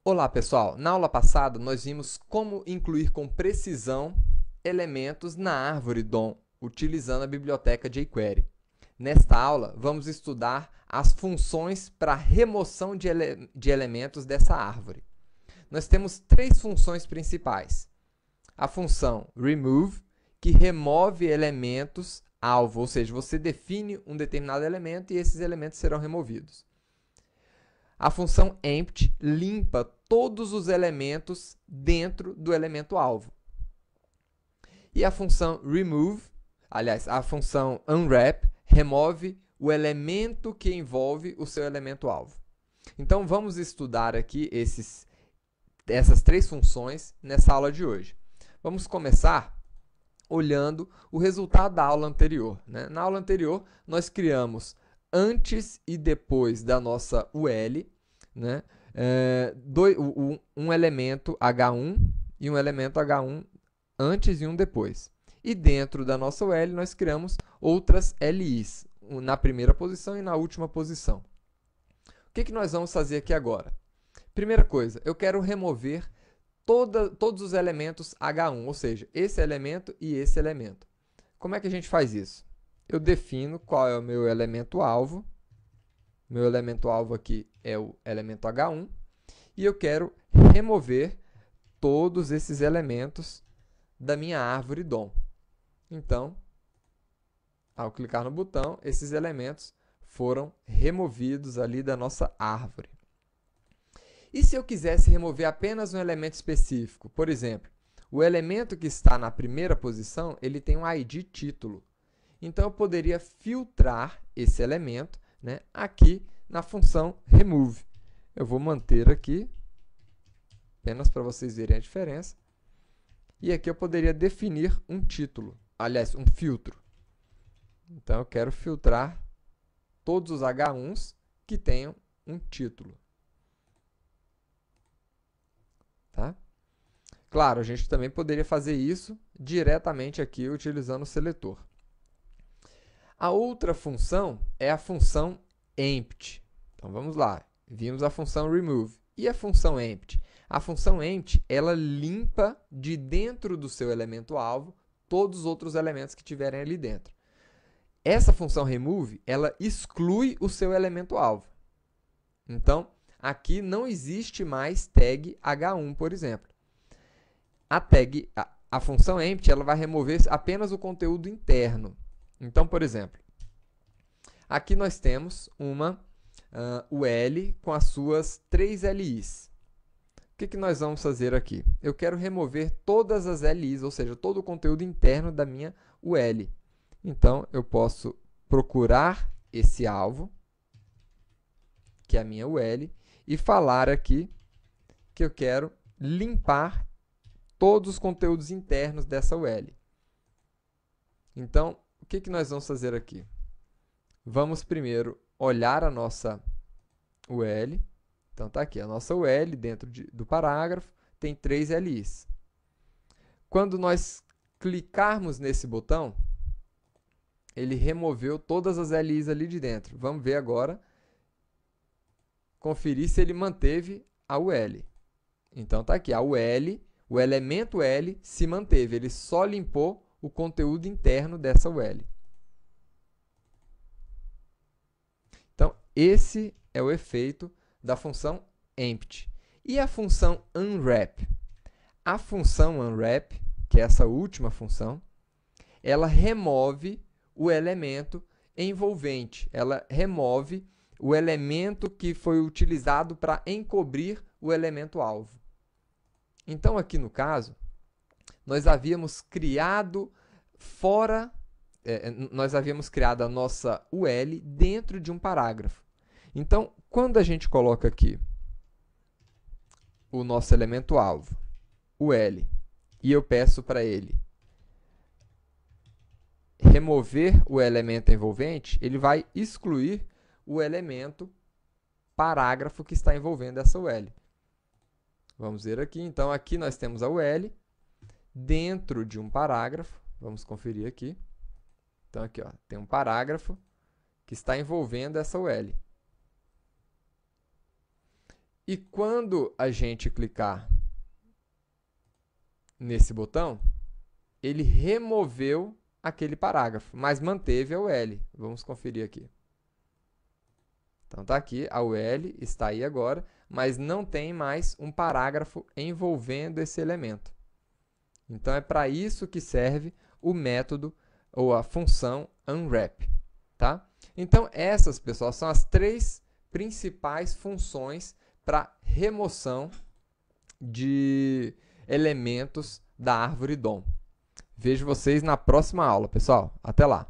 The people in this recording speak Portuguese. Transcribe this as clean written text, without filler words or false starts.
Olá, pessoal! Na aula passada, nós vimos como incluir com precisão elementos na árvore DOM, utilizando a biblioteca jQuery. Nesta aula, vamos estudar as funções para remoção de elementos dessa árvore. Nós temos três funções principais. A função remove, que remove elementos alvo, ou seja, você define um determinado elemento e esses elementos serão removidos. A função empty limpa todos os elementos dentro do elemento alvo. E a função remove, aliás, a função unwrap, remove o elemento que envolve o seu elemento alvo. Então, vamos estudar aqui essas três funções nessa aula de hoje. Vamos começar olhando o resultado da aula anterior, né? Na aula anterior, nós criamos antes e depois da nossa UL, né? Um elemento H1 e um elemento H1 antes e um depois. E dentro da nossa UL, nós criamos outras LIs, na primeira posição e na última posição. O que nós vamos fazer aqui agora? Primeira coisa, eu quero remover todos os elementos H1, ou seja, esse elemento e esse elemento. Como é que a gente faz isso? Eu defino qual é o meu elemento alvo. Meu elemento alvo aqui é o elemento H1. E eu quero remover todos esses elementos da minha árvore DOM. Então, ao clicar no botão, esses elementos foram removidos ali da nossa árvore. E se eu quisesse remover apenas um elemento específico? Por exemplo, o elemento que está na primeira posição, ele tem um ID título. Então, eu poderia filtrar esse elemento, né, aqui na função remove. Eu vou manter aqui, apenas para vocês verem a diferença. E aqui eu poderia definir um título, aliás, um filtro. Então, eu quero filtrar todos os H1s que tenham um título. Tá? Claro, a gente também poderia fazer isso diretamente aqui utilizando o seletor. A outra função é a função empty. Então, vamos lá. Vimos a função remove. E a função empty? A função empty, ela limpa de dentro do seu elemento alvo todos os outros elementos que tiverem ali dentro. Essa função remove, ela exclui o seu elemento alvo. Então, aqui não existe mais tag H1, por exemplo. A função empty, ela vai remover apenas o conteúdo interno. Então, por exemplo, aqui nós temos uma UL com as suas 3 LIs. O que nós vamos fazer aqui? Eu quero remover todas as LIs, ou seja, todo o conteúdo interno da minha UL. Então, eu posso procurar esse alvo, que é a minha UL, e falar aqui que eu quero limpar todos os conteúdos internos dessa UL. Então, o que nós vamos fazer aqui? Vamos primeiro olhar a nossa UL. Então, está aqui a nossa UL dentro do parágrafo, tem 3 LIs. Quando nós clicarmos nesse botão, ele removeu todas as LIs ali de dentro. Vamos ver agora, conferir se ele manteve a UL. Então, está aqui a UL, o elemento L se manteve, ele só limpou o conteúdo interno dessa UL. Então, esse é o efeito da função empty. E a função unwrap? A função unwrap, que é essa última função, ela remove o elemento envolvente. Ela remove o elemento que foi utilizado para encobrir o elemento alvo. Então, aqui no caso, nós havíamos criado a nossa UL dentro de um parágrafo. Então, quando a gente coloca aqui o nosso elemento alvo, UL, e eu peço para ele remover o elemento envolvente, ele vai excluir o elemento parágrafo que está envolvendo essa UL. Vamos ver aqui. Então, aqui nós temos a UL dentro de um parágrafo. Vamos conferir aqui. Então, aqui ó, tem um parágrafo que está envolvendo essa UL. E quando a gente clicar nesse botão, ele removeu aquele parágrafo, mas manteve a UL. Vamos conferir aqui. Então, está aqui, a UL está aí agora, mas não tem mais um parágrafo envolvendo esse elemento. Então, é para isso que serve o método ou a função unwrap. Tá? Então, essas, pessoal, são as 3 principais funções para remoção de elementos da árvore DOM. Vejo vocês na próxima aula, pessoal. Até lá!